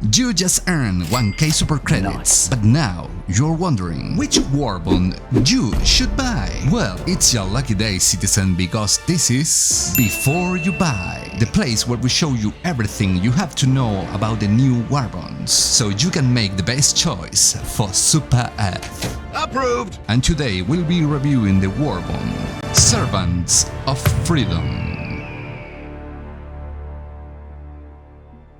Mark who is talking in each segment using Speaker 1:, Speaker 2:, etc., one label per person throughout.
Speaker 1: You just earned 1k super credits, but now you're wondering which WARBOND you should buy. Well, it's your lucky day, citizen, because this is Before You Buy, the place where we show you everything you have to know about the new WARBONDs, so you can make the best choice for Super Earth.
Speaker 2: Approved!
Speaker 1: And today we'll be reviewing the WARBOND, Servants of Freedom.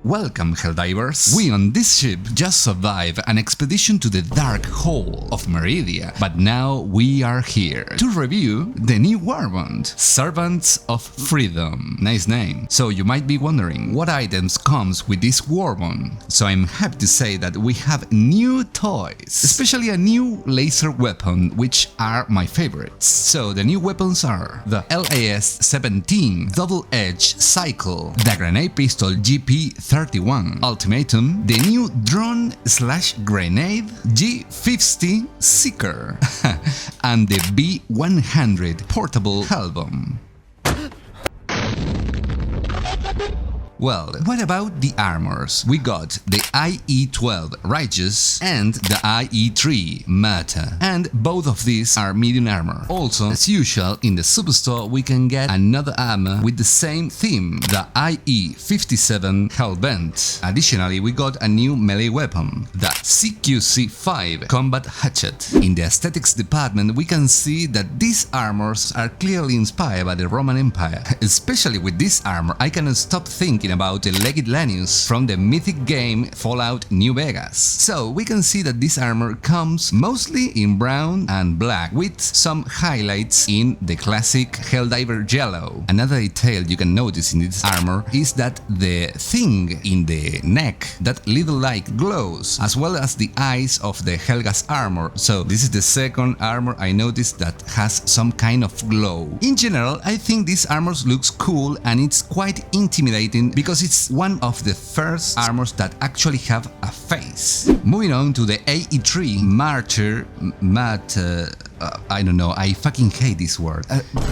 Speaker 1: Welcome, Helldivers! We on this ship just survived an expedition to the dark hole of Meridia, but now we are here to review the new WARBOND, Servants of Freedom. Nice name. So you might be wondering what items comes with this WARBOND. So I'm happy to say that we have new toys, especially a new laser weapon, which are my favorites. So the new weapons are the LAS-17 double-edged Sickle, the grenade pistol GP-31 Ultimatum, the new drone/grenade G50 Sickle, and the B100 portable Hellbomb. Well, what about the armors? We got the IE-12 Righteous and the IE-3 Martyr, and both of these are medium armor. Also, as usual, in the superstore we can get another armor with the same theme, the IE-57 Hellbent. Additionally, we got a new melee weapon, the CQC-5 Combat Hatchet. In the aesthetics department, we can see that these armors are clearly inspired by the Roman Empire. Especially with this armor, I cannot stop thinking about the Legate Lanius from the mythic game Fallout New Vegas. So we can see that this armor comes mostly in brown and black, with some highlights in the classic Helldiver yellow. Another detail you can notice in this armor is that the thing in the neck, that little light glows, as well as the eyes of the Helga's armor. So this is the second armor I noticed that has some kind of glow. In general, I think this armor looks cool and it's quite intimidating because it's one of the first armors that actually have a face. Moving on to the AE3 Martyr, I don't know, I fucking hate this word.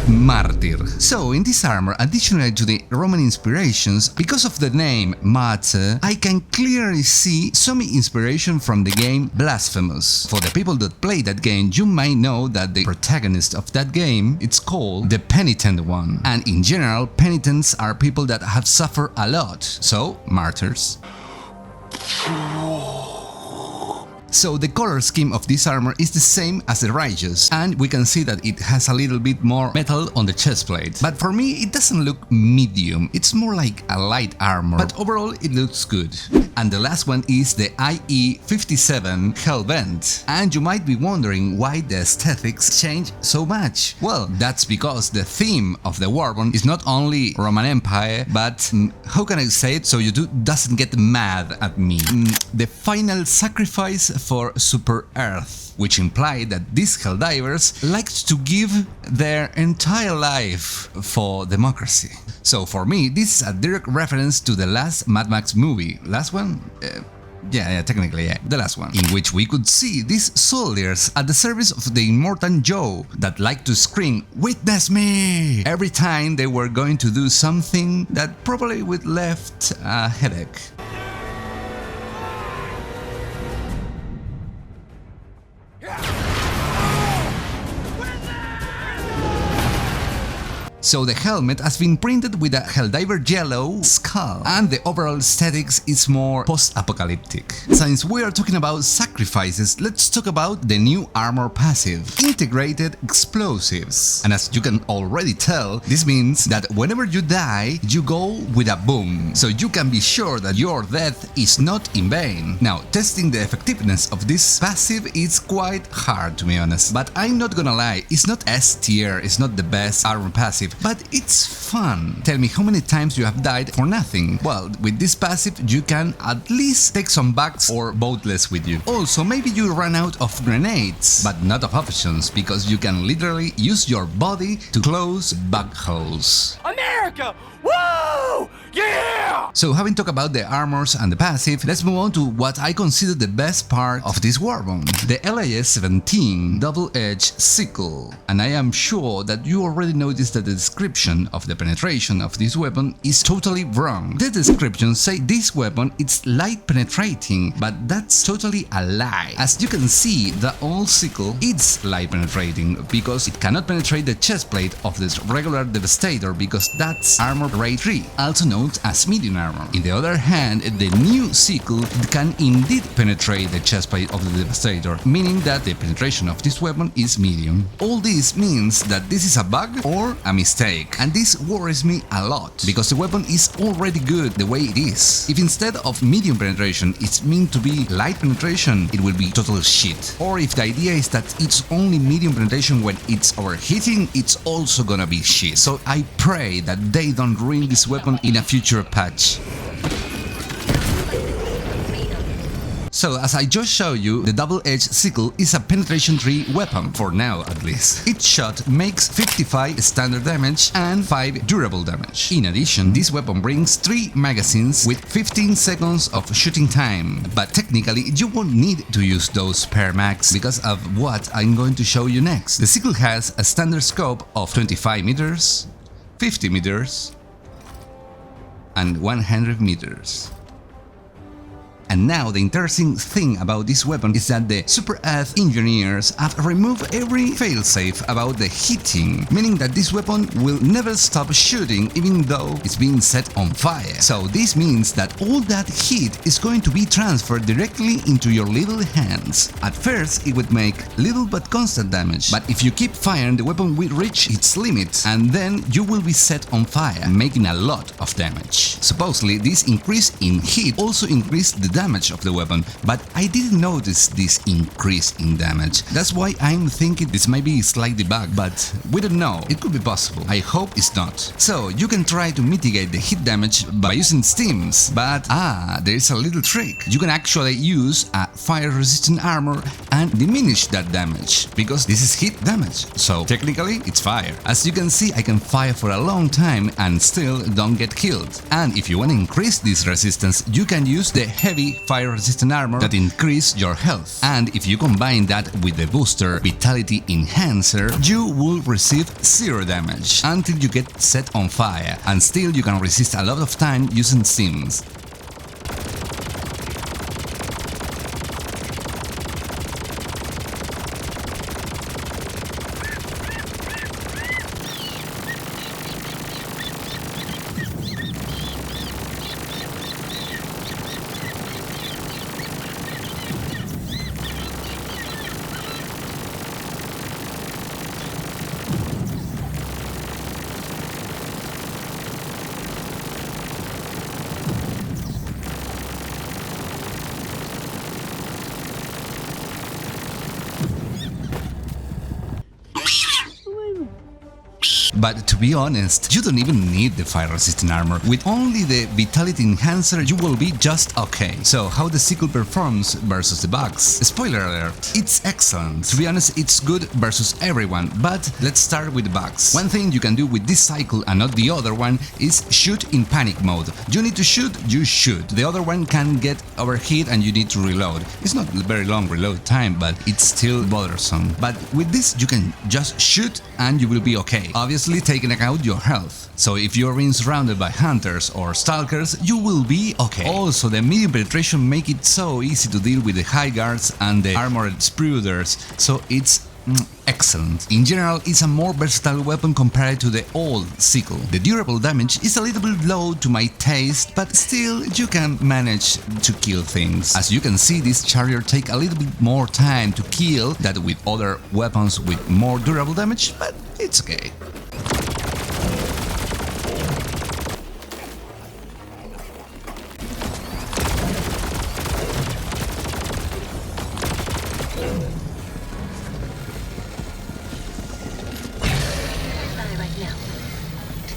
Speaker 1: Martyr. So in this armor, additionally to the Roman inspirations, because of the name Martyr, I can clearly see some inspiration from the game Blasphemous. For the people that play that game, you might know that the protagonist of that game, it's called the Penitent one. And in general, penitents are people that have suffered a lot, so martyrs. So the color scheme of this armor is the same as the Righteous, and we can see that it has a little bit more metal on the chest plate. But for me, it doesn't look medium, it's more like a light armor, but overall it looks good. And the last one is the IE-57 Hellbent. And you might be wondering why the aesthetics change so much. Well, that's because the theme of the WARBOND is not only Roman Empire, but how can I say it so you doesn't get mad at me? The final sacrifice for Super Earth, which implied that these Helldivers liked to give their entire life for democracy. So for me, this is a direct reference to the last Mad Max movie. Last one? Yeah, technically, yeah, the last one, in which we could see these soldiers at the service of the immortal Joe that liked to scream, "Witness me!" every time they were going to do something that probably would left a headache. So the helmet has been printed with a Helldiver yellow skull, and the overall aesthetics is more post-apocalyptic. Since we are talking about sacrifices, let's talk about the new armor passive, Integrated Explosives. And as you can already tell, this means that whenever you die, you go with a boom, so you can be sure that your death is not in vain. Now, testing the effectiveness of this passive is quite hard, to be honest, but I'm not gonna lie, it's not S tier, it's not the best armor passive, but it's fun. Tell me how many times you have died for nothing. Well, with this passive you can at least take some bugs or boatless with you. Also, maybe you run out of grenades, but not of options, because you can literally use your body to close bug holes.
Speaker 2: America! America! Woo! Yeah!
Speaker 1: So having talked about the armors and the passive, let's move on to what I consider the best part of this Warbond, the LAS-17 double-edged Sickle. And I am sure that you already noticed that the description of the penetration of this weapon is totally wrong. The description say this weapon is light penetrating, but that's totally a lie. As you can see, the old Sickle is light penetrating because it cannot penetrate the chest plate of this regular Devastator because that's armor grade 3, also known as medium armor. In the other hand, the new Sickle can indeed penetrate the chest plate of the Devastator, meaning that the penetration of this weapon is medium. All this means that this is a bug or a mistake, and this worries me a lot, because the weapon is already good the way it is. If instead of medium penetration it's meant to be light penetration, it will be total shit. Or if the idea is that it's only medium penetration when it's overheating, it's also gonna be shit. So I pray that they don't ruin this weapon in a future patch. So, as I just showed you, the double-edged Sickle is a penetration 3 weapon, for now at least. Each shot makes 55 standard damage and 5 durable damage. In addition, this weapon brings 3 magazines with 15 seconds of shooting time, but technically you won't need to use those per mags because of what I'm going to show you next. The Sickle has a standard scope of 25 meters, 50 meters, and 100 meters. And now the interesting thing about this weapon is that the Super F engineers have removed every failsafe about the heating, meaning that this weapon will never stop shooting even though it's being set on fire. So this means that all that heat is going to be transferred directly into your little hands. At first it would make little but constant damage, but if you keep firing the weapon will reach its limit and then you will be set on fire, making a lot of damage. Supposedly this increase in heat also increased the damage of the weapon, but I didn't notice this increase in damage. That's why I'm thinking this might be slightly bug, but we don't know. It could be possible. I hope it's not. So you can try to mitigate the heat damage by using steams, but there is a little trick. You can actually use a fire-resistant armor and diminish that damage, because this is heat damage. So technically it's fire. As you can see, I can fire for a long time and still don't get killed. And if you want to increase this resistance, you can use the heavy fire-resistant armor that increase your health. And if you combine that with the booster Vitality Enhancer, you will receive 0 damage until you get set on fire, and still you can resist a lot of time using sims. But to be honest, you don't even need the fire-resistant armor. With only the Vitality Enhancer, you will be just okay. So how the Sickle performs versus the bugs? Spoiler alert, it's excellent. To be honest, it's good versus everyone, but let's start with the bugs. One thing you can do with this cycle and not the other one is shoot in panic mode. You need to shoot, you shoot. The other one can get overheat and you need to reload. It's not a very long reload time, but it's still bothersome. But with this, you can just shoot and you will be okay. Obviously, taking out your health. So if you're being surrounded by hunters or stalkers, you will be okay. Also, the medium penetration make it so easy to deal with the high guards and the armored spruders, so it's excellent. In general, it's a more versatile weapon compared to the old Sickle. The durable damage is a little bit low to my taste, but still you can manage to kill things. As you can see, this charger take a little bit more time to kill than with other weapons with more durable damage, but it's okay.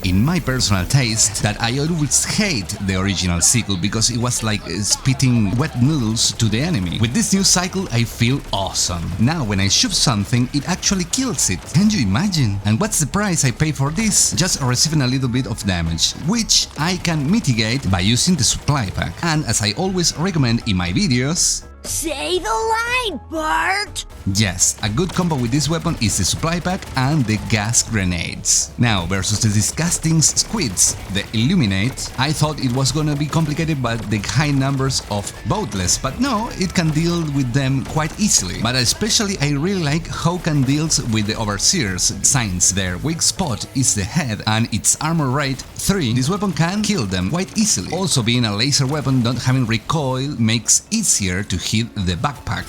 Speaker 1: In my personal taste that I always hate the original Sickle because it was like spitting wet noodles to the enemy. With this new cycle I feel awesome. Now when I shoot something it actually kills it. Can you imagine? And what's the price I pay for this? Just receiving a little bit of damage, which I can mitigate by using the supply pack. And as I always recommend in my videos,
Speaker 3: say the line, Bart!
Speaker 1: yes, a good combo with this weapon is the supply pack and the gas grenades. Now, versus the disgusting squids, the Illuminate, I thought it was gonna be complicated by the high numbers of boatless, but no, it can deal with them quite easily. But especially I really like how can deals with the Overseers, since their weak spot is the head and its armor rate 3, this weapon can kill them quite easily. Also, being a laser weapon, not having recoil makes easier to hit the backpack.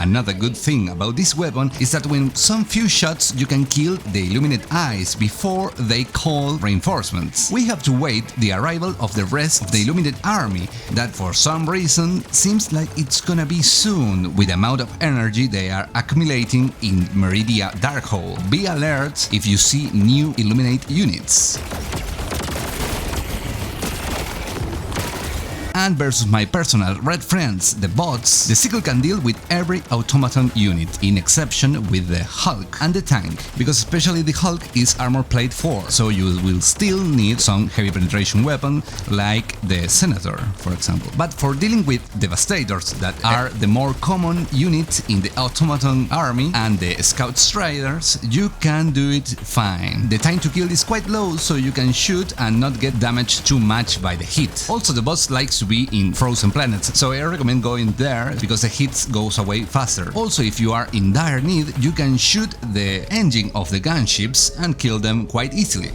Speaker 1: Another good thing about this weapon is that when some few shots you can kill the Illuminate eyes before they call reinforcements. We have to wait the arrival of the rest of the Illuminate army that for some reason seems like it's gonna be soon with the amount of energy they are accumulating in Meridia Darkhold. Be alert if you see new Illuminate units. And versus my personal red friends, the bots, the Sickle can deal with every automaton unit, in exception with the Hulk and the tank, because especially the Hulk is armor plate 4, so you will still need some heavy penetration weapon like the Senator, for example. But for dealing with Devastators, that are the more common unit in the automaton army, and the Scout Striders, you can do it fine. The time to kill is quite low, so you can shoot and not get damaged too much by the hit. Also, the boss likes to be in frozen planets, so I recommend going there because the hits goes away faster. Also, if you are in dire need, you can shoot the engine of the gunships and kill them quite easily.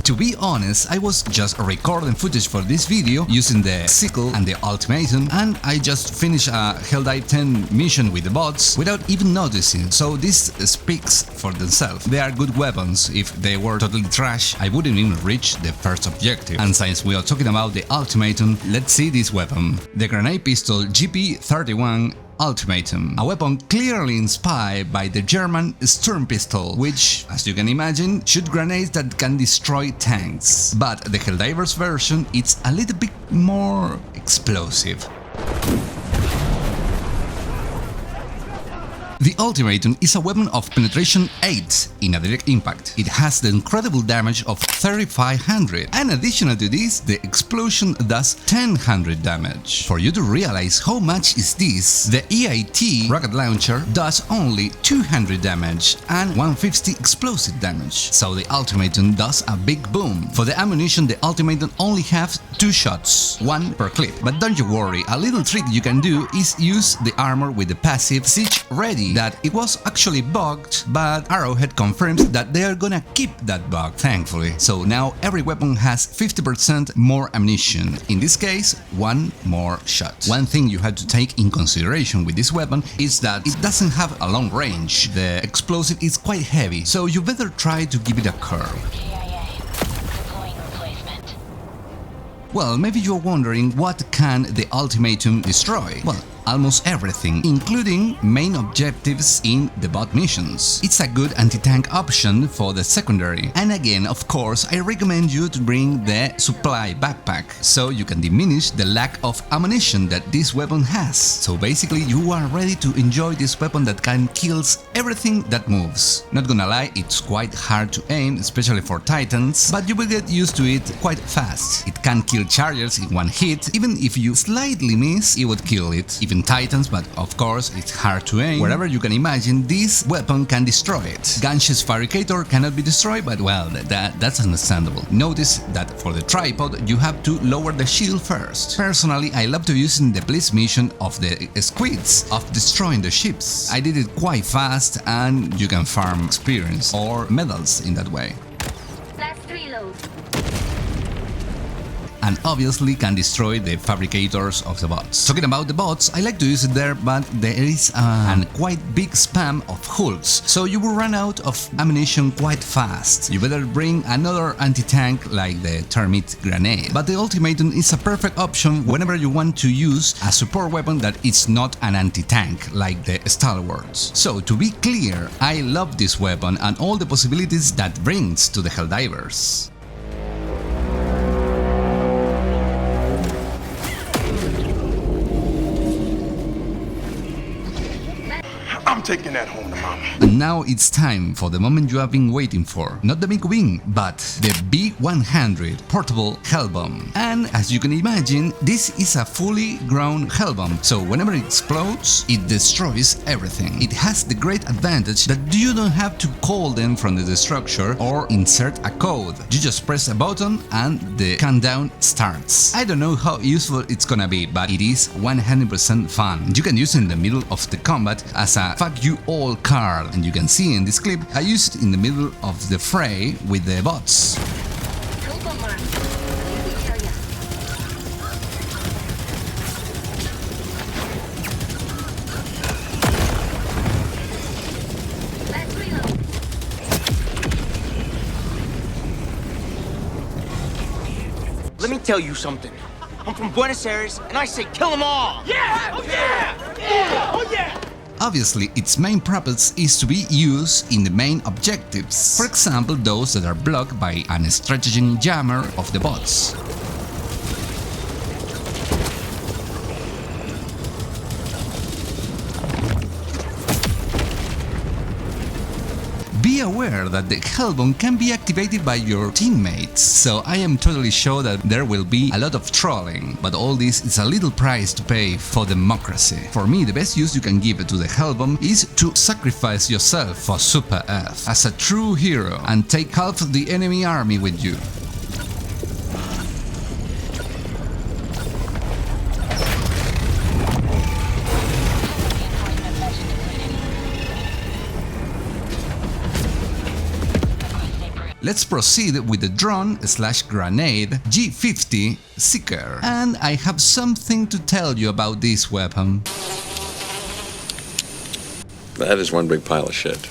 Speaker 1: To be honest, I was just recording footage for this video using the Sickle and the Ultimatum, and I just finished a Helldive 10 mission with the bots without even noticing, so this speaks for themselves. They are good weapons. If they were totally trash, I wouldn't even reach the first objective. And since we are talking about the Ultimatum, let's see this weapon. The grenade pistol GP31 Ultimatum, a weapon clearly inspired by the German Sturm pistol, which, as you can imagine, shoot grenades that can destroy tanks. But the Helldivers version is a little bit more explosive. The Ultimatum is a weapon of penetration 8 in a direct impact. It has the incredible damage of 3500, and additional to this, the explosion does 1000 damage. For you to realize how much is this, the EIT rocket launcher does only 200 damage and 150 explosive damage, so the Ultimatum does a big boom. For the ammunition, the Ultimatum only has 2 shots, 1 per clip. But don't you worry, a little trick you can do is use the armor with the passive Siege Ready, that it was actually bugged, but Arrowhead confirms that they are gonna keep that bug, thankfully. So now every weapon has 50% more ammunition, in this case 1 more shot. One thing you have to take in consideration with this weapon is that it doesn't have a long range. The explosive is quite heavy, so you better try to give it a curve. Well, maybe you're wondering what can the Ultimatum destroy? Well, almost everything, including main objectives in the bot missions. It's a good anti-tank option for the secondary. And again, of course, I recommend you to bring the supply backpack, so you can diminish the lack of ammunition that this weapon has. So basically, you are ready to enjoy this weapon that can kill everything that moves. Not gonna lie, it's quite hard to aim, especially for Titans, but you will get used to it quite fast. It can kill chargers in one hit. Even if you slightly miss, it would kill it. Even Titans, but of course it's hard to aim. Wherever you can imagine, this weapon can destroy it. Gunship's Fabricator cannot be destroyed, but well, that's understandable. Notice that for the tripod you have to lower the shield first. Personally, I love to use in the Blitz mission of the squids of destroying the ships. I did it quite fast, and you can farm experience or medals in that way.
Speaker 3: Last reload.
Speaker 1: and obviously can destroy the fabricators of the bots. Talking about the bots, I like to use it there, but there is a quite big spam of hulks, so you will run out of ammunition quite fast. You better bring another anti-tank like the Termite grenade. But the Ultimatum is a perfect option whenever you want to use a support weapon that is not an anti-tank like the Stalwarts. So to be clear, I love this weapon and all the possibilities that brings to the Helldivers.
Speaker 2: I'm taking that home to mama.
Speaker 1: And now it's time for the moment you have been waiting for. Not the big wing, but the B100 portable Hellbomb. And as you can imagine, this is a fully grown Hellbomb, so whenever it explodes, it destroys everything. It has the great advantage that you don't have to call them from the destructor or insert a code. You just press a button and the countdown starts. I don't know how useful it's gonna be, but it is 100% fun. You can use it in the middle of the combat as a fuck you all card, and you can see in this clip I used it in the middle of the fray with the bots.
Speaker 4: Let me tell you something. I'm from Buenos Aires, and I say kill them all!
Speaker 2: Yeah! Oh yeah! Yeah! Oh yeah!
Speaker 1: Obviously, its main purpose is to be used in the main objectives, for example those that are blocked by an stratagem jammer of the bots. Be aware that the Hellbomb can be activated by your teammates, so I am totally sure that there will be a lot of trolling, but all this is a little price to pay for democracy. For me, the best use you can give to the Hellbomb is to sacrifice yourself for Super F as a true hero and take half of the enemy army with you. Let's proceed with the drone/grenade G50 Sickle. And I have something to tell you about this weapon.
Speaker 5: That is one big pile of shit.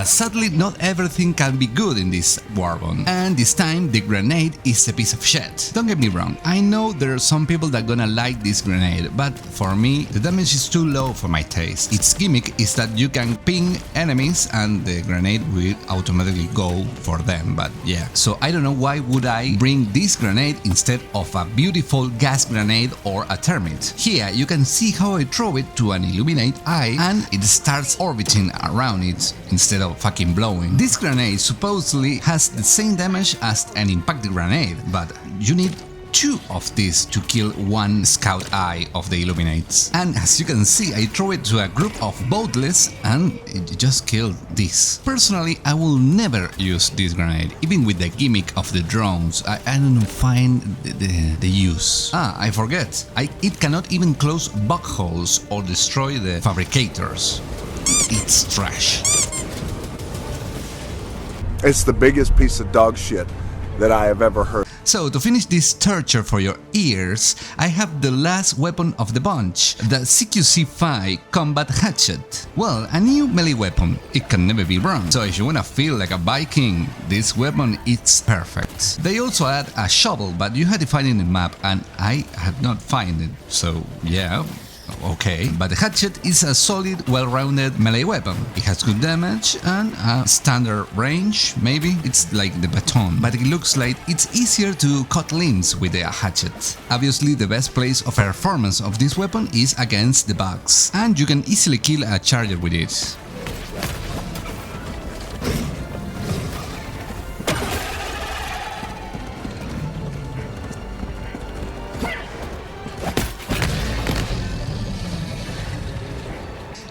Speaker 1: Sadly, not everything can be good in this WARBOND, and this time the grenade is a piece of shit. Don't get me wrong, I know there are some people that gonna like this grenade, but for me, the damage is too low for my taste. Its gimmick is that you can ping enemies and the grenade will automatically go for them, but yeah. So I don't know why would I bring this grenade instead of a beautiful gas grenade or a termite. Here you can see how I throw it to an Illuminate eye and it starts orbiting around it instead of fucking blowing. This grenade supposedly has the same damage as an impact grenade, but you need 2 of these to kill one scout eye of the Illuminates. And as you can see, I throw it to a group of boatless and it just killed this. Personally, I will never use this grenade, even with the gimmick of the drones. I don't find the use. I forget. It cannot even close bug holes or destroy the fabricators. It's trash.
Speaker 6: It's the biggest piece of dog shit that I have ever heard.
Speaker 1: So to finish this torture for your ears, I have the last weapon of the bunch, the CQC-5 Combat Hatchet. Well, a new melee weapon, it can never be wrong. So if you wanna feel like a Viking, this weapon is perfect. They also add a shovel, but you had to find it in the map and I had not found it, so yeah. Okay, but the Hatchet is a solid, well-rounded melee weapon. It has good damage and a standard range, maybe? It's like the baton, but it looks like it's easier to cut limbs with the Hatchet. Obviously, the best place of performance of this weapon is against the bugs, and you can easily kill a charger with it.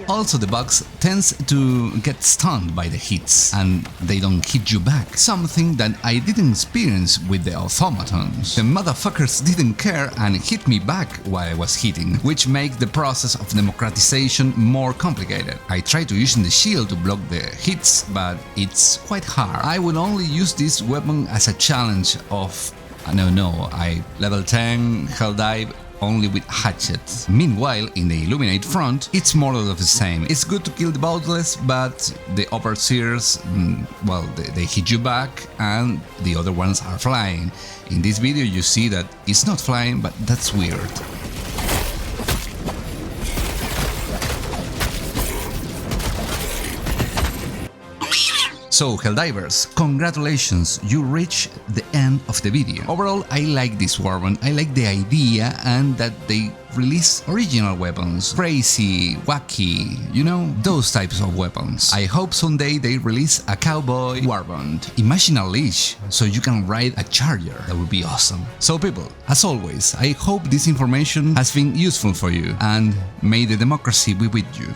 Speaker 1: Also, the bugs tends to get stunned by the hits, and they don't hit you back, something that I didn't experience with the automatons. The motherfuckers didn't care and hit me back while I was hitting, which makes the process of democratization more complicated. I try to use the shield to block the hits, but it's quite hard. I will only use this weapon as a challenge of No, I level 10 Helldive only with Hatchet. Meanwhile, in the Illuminate front, it's more or less the same. It's good to kill the Boundless, but the Overseers, well, they hit you back, and the other ones are flying. In this video you see that it's not flying, but that's weird. So, Helldivers, congratulations, you reached the end of the video. Overall, I like this WARBOND, I like the idea and that they release original weapons. Crazy, wacky, you know, those types of weapons. I hope someday they release a cowboy WARBOND. Imagine a leash, so you can ride a charger. That would be awesome. So people, as always, I hope this information has been useful for you, and may the democracy be with you.